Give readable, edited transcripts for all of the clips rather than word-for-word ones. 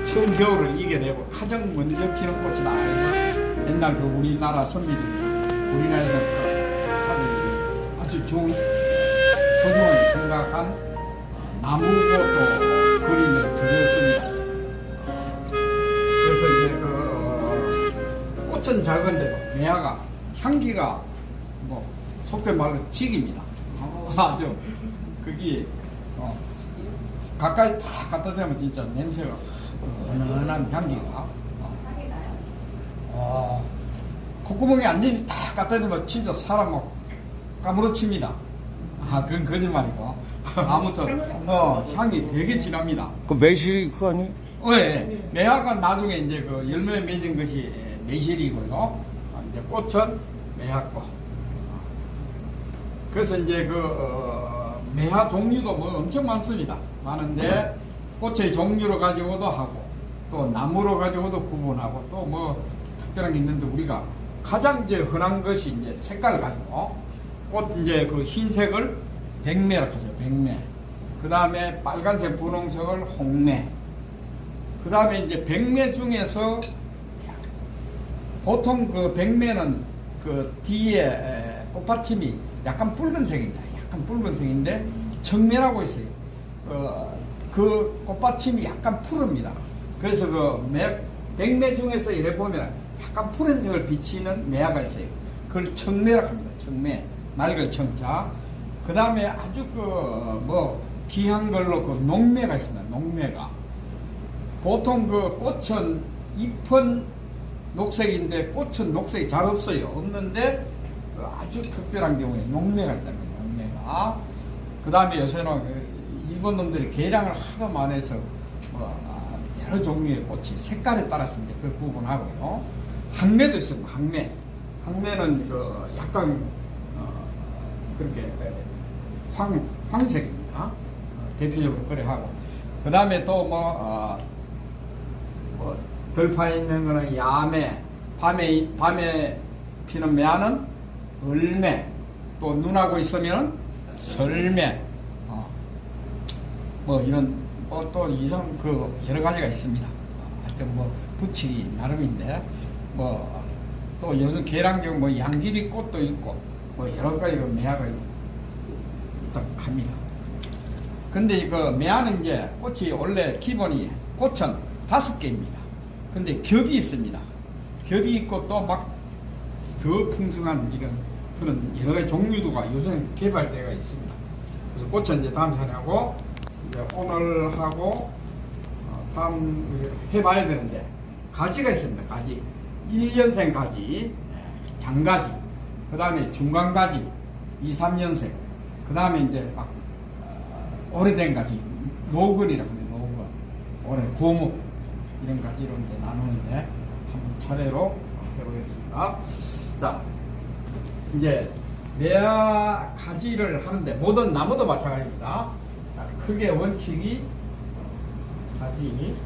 추운 겨울을 이겨내고 가장 먼저 피는 꽃이다. 옛날 그 우리나라 선비들이 우리나라에서 그 가장 아주 좋은 소중하게 생각한 나무꽃도 그림에 그렸습니다. 그래서 이제 그 꽃은 작은데도 매화가 향기가 뭐 속된 말로 직입니다. 아주 그게 가까이 탁 갖다 대면 진짜 냄새가 은은한 향기가 콧구멍에 안전히 탁 갖다 대면 진짜 사람 막 까무러칩니다. 그건 거짓말이고 아무튼 향이 되게 진합니다. 그 매실 그거 아니? 네, 매화가 나중에 이제 그 열매에 맺은 것이 매실이고요. 이제 꽃은 매화꽃. 그래서 이제 매화 종류도 뭐 엄청 많습니다. 많은데 꽃의 종류로 가지고도 하고 또 나무로 가지고도 구분하고 또 뭐 특별한 게 있는데 우리가 가장 이제 흔한 것이 이제 색깔을 가지고 꽃 이제 그 흰색을 백매라고 하죠. 백매. 그 다음에 빨간색, 분홍색을 홍매. 그 다음에 이제 백매 중에서 보통 그 백매는 그 뒤에 꽃받침이 약간 붉은색입니다. 약간 붉은색인데 청매라고 있어요. 그 꽃받침이 약간 푸릅니다. 그래서 백매 중에서 이래 보면 약간 푸른색을 비치는 매화가 있어요. 그걸 청매라고 합니다. 청매. 맑을 청자. 그 다음에 아주 귀한 걸로 그 녹매가 있습니다. 녹매가. 보통 그 꽃은 잎은 녹색인데 꽃은 녹색이 잘 없어요. 없는데 아주 특별한 경우에 녹매가 있다는 거예요. 녹매가. 그 다음에 요새는 일본 놈들이 개량을 하도 많이 해서 여러 종류의 꽃이 색깔에 따라서 이제 그걸 구분하고요. 항매도 있습니다. 항매. 항매는 약간 그렇게 황색입니다. 대표적으로 그래 하고. 그 다음에 또 덜파 있는 거는 야매, 밤에 피는 매화는 을매, 또 눈하고 있으면 설매, 이런 또 이상 여러 가지가 있습니다. 하여튼 붙이기 나름인데 또 요즘 계량경 양지리 꽃도 있고 여러 가지 매화가 있다고 합니다. 근데 매화는 이제 꽃이 원래 기본이 꽃은 5개입니다. 근데 겹이 있습니다. 겹이 있고 또 더 풍성한 그런 여러 가지 종류도가 요즘 개발되어 있습니다. 그래서 꽃은 이제 다음 시간에 하고 이제 오늘 하고 다음 해봐야 되는데 가지가 있습니다. 가지 1년생 가지, 장가지, 그 다음에 중간가지 2, 3년생, 그 다음에 이제 오래된 가지, 노근이라고 합니다. 노근, 올해 고목 이런 가지로 이제 나누는데 한번 차례로 해보겠습니다. 자, 이제 매화 가지를 하는데 모든 나무도 마찬가지입니다. 자, 크게 원칙이 가지.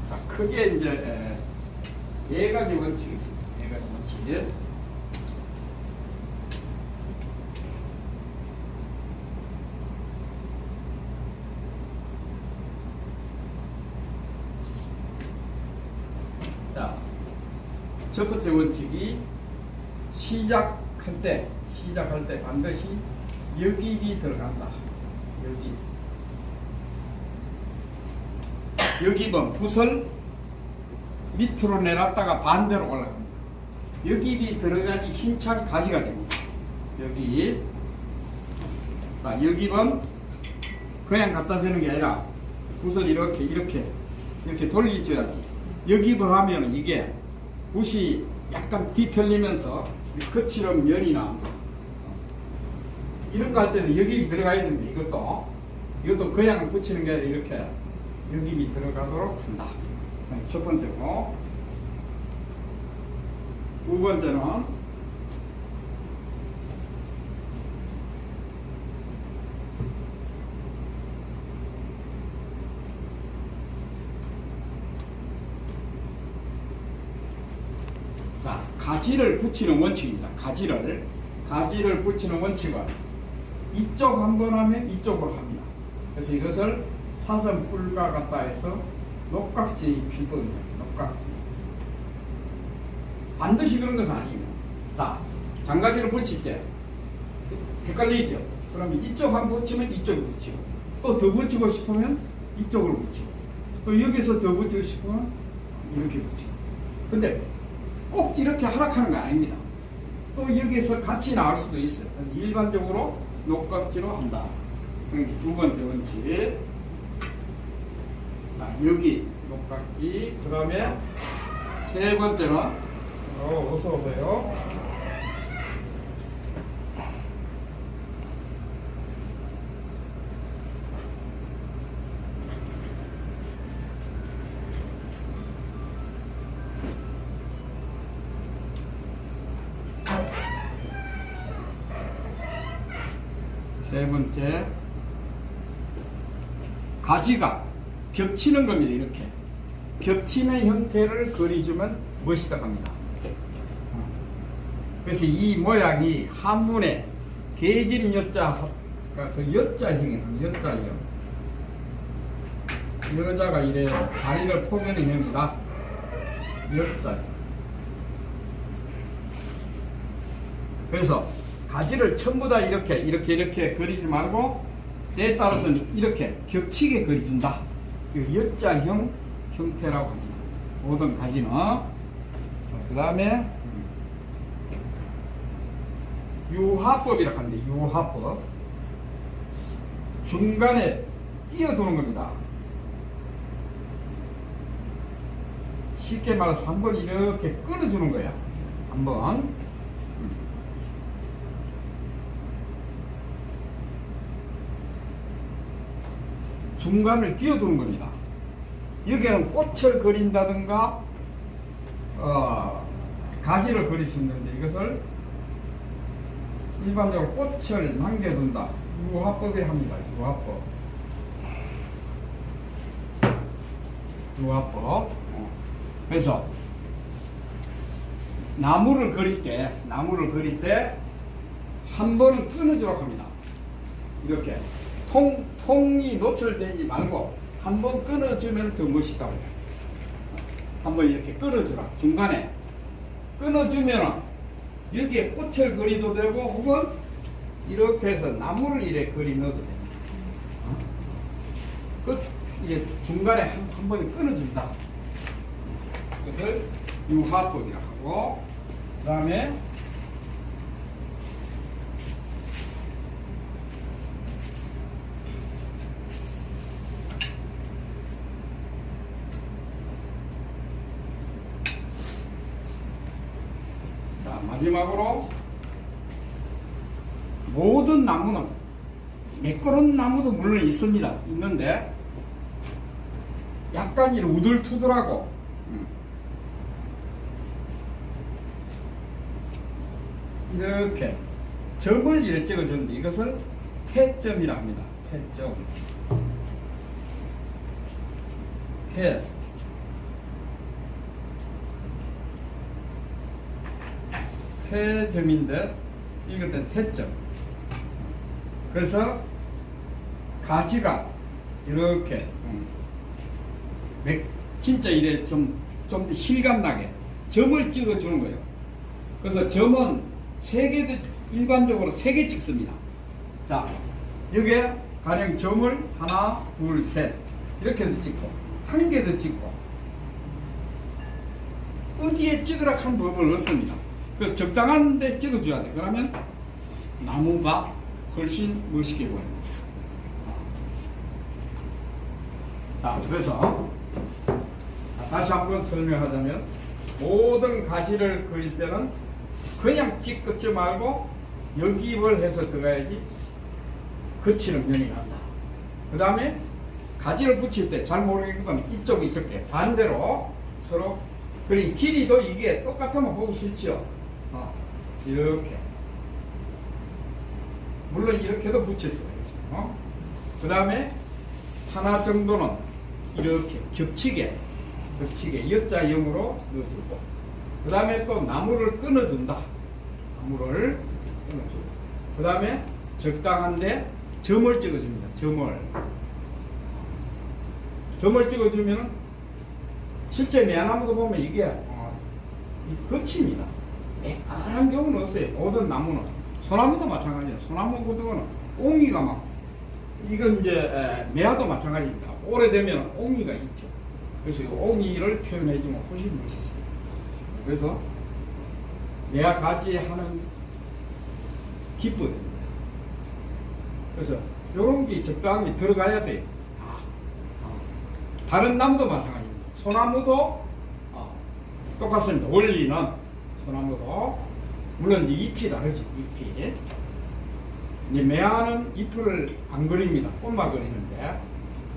자, 크게 이제 4가지 원칙이 있습니다. 4가지 원칙. 자, 첫 번째 원칙이 시작할 때 반드시 여깁이 들어간다. 여깁은 붓을 밑으로 내놨다가 반대로 올라갑니다. 여깁이 들어가지 힘찬 가지가 됩니다. 여기. 자, 여깁은 그냥 갖다 대는 게 아니라 붓을 이렇게 돌려줘야지. 여깁을 하면 이게 붓이 약간 뒤틀리면서 거칠은 면이나 이런 거 할 때는 여깁이 들어가야 됩니다. 이것도 그냥 붙이는 게 아니라 이렇게 여깁이 들어가도록 한다. 첫 번째고, 두 번째는 자, 가지를 붙이는 원칙입니다. 가지를 붙이는 원칙은 이쪽 한 번 하면 이쪽으로 합니다. 그래서 이것을 사선 뿔과 같다 해서 녹각지 필거든요. 녹각지. 반드시 그런 것은 아니에요. 자, 장가지를 붙일 때 헷갈리죠? 그러면 이쪽 한 번 붙이면 이쪽을 붙이고, 또 더 붙이고 싶으면 이쪽을 붙이고, 또 여기서 더 붙이고 싶으면 이렇게 붙이고. 근데 꼭 이렇게 하락하는 거 아닙니다. 또 여기서 같이 나올 수도 있어요. 일반적으로 녹각지로 한다. 두 번째 원칙. 자, 여기 녹각지. 그 다음에 세 번째는, 어서 오세요. 세 번째, 가지가 겹치는 겁니다. 이렇게 겹치는 형태를 그려주면 멋있다 합니다. 그래서 이 모양이 한문에 계집 여자, 그래서 여자형이에요. 여자형. 여자가 이래 다리를 포개는 형이다. 여자형. 그래서 가지를 전부 다 이렇게 그리지 말고 때에 따라서는 이렇게 겹치게 그려준다. 여자형 형태라고 합니다. 모든 가지는. 그 다음에 유화법이라고 하는데, 유화법. 중간에 띄어두는 겁니다. 쉽게 말해서 한번 이렇게 끊어주는 거야. 한번. 중간을 끼워두는 겁니다. 여기는 꽃을 그린다든가 가지를 그릴 수 있는데, 이것을 일반적으로 꽃을 남겨둔다. 유화법이라 합니다. 유화법. 그래서 나무를 그릴 때 한 번은 끊어주라고 합니다. 이렇게 통이 노출되지 말고 한 번 끊어주면 더 멋있다고 해요. 한번 이렇게 끊어주라. 중간에 끊어주면 여기에 꽃을 그리도 되고, 혹은 이렇게 해서 나무를 이렇게 그리 넣어도 됩니다. 이게 중간에 한 번 끊어준다. 그것을 유화법이라고 하고, 그 다음에 마지막으로 모든 나무는, 매끄러운 나무도 물론 있는데 약간 이렇게 우들투들하고 이렇게 점을 이렇게 찍어주는데, 이것을 태점이라 합니다. 태점. 태점인데 이것은 태점. 그래서 가지가 이렇게 진짜 이래 좀 실감나게 점을 찍어주는 거예요. 그래서 점은 일반적으로 3개 찍습니다. 자, 여기에 가령 점을 하나, 둘, 셋 이렇게도 찍고, 한 개도 찍고, 어디에 찍으라 한 법을 없습니다. 그 적당한 데 찍어줘야 돼. 그러면 나무가 훨씬 멋있게 보여요. 자, 그래서 다시 한번 설명하자면, 모든 가지를 그릴 때는 그냥 찍지 말고 역입을 해서 들어가야지 그치는 면이 난다. 그 다음에 가지를 붙일 때 잘 모르겠거든 이쪽 게 반대로 서로, 그리고 길이도 이게 똑같으면 보기 싫죠. 이렇게. 물론 이렇게도 붙일 수가 있어요. 그 다음에 하나 정도는 이렇게 겹치게 여자형으로 넣어주고, 그 다음에 또 나무를 끊어준다. 나무를 끊어주고. 그 다음에 적당한데 점을 찍어줍니다. 점을 찍어주면은 실제 매화나무도 보면 이게 이 끝입니다. 매끈한 경우는 없어요. 모든 나무는. 소나무도 마찬가지예요. 소나무 같은 거는 옹이가 막 이건 이제 매화도 마찬가지입니다. 오래되면 옹이가 있죠. 그래서 옹이를 표현해주면 훨씬 멋있어요. 그래서 매화가지 하는 기법입니다. 그래서 이런 게 적당히 들어가야 돼요. 다른 나무도 마찬가지입니다. 소나무도 똑같습니다. 원리는 소나무도 물론 잎이 다르죠. 잎이 이제 매화는 잎을 안 그립니다. 꽃만 그리는데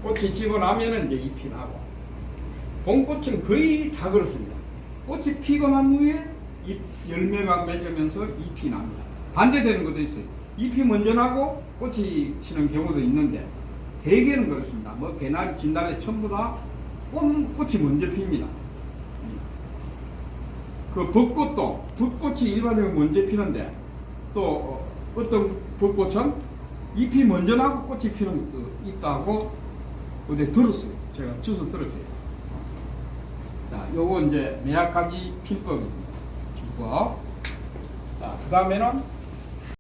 꽃이 지고 나면은 이제 잎이 나고 봄꽃은 거의 다 그렇습니다. 꽃이 피고 난 후에 잎 열매가 맺으면서 잎이 납니다. 반대되는 것도 있어요. 잎이 먼저 나고 꽃이 치는 경우도 있는데 대개는 그렇습니다. 뭐 개나리, 진달래 전부 다 꽃이 먼저 핍니다. 그 벚꽃도 벚꽃이 일반적으로 먼저 피는데 또 어떤 벚꽃은 잎이 먼저 나고 꽃이 피는 것도 있다고 어디 들었어요. 제가 주워 들었어요. 자, 요거 이제 매화가지 필법입니다. 필법. 자, 그 다음에는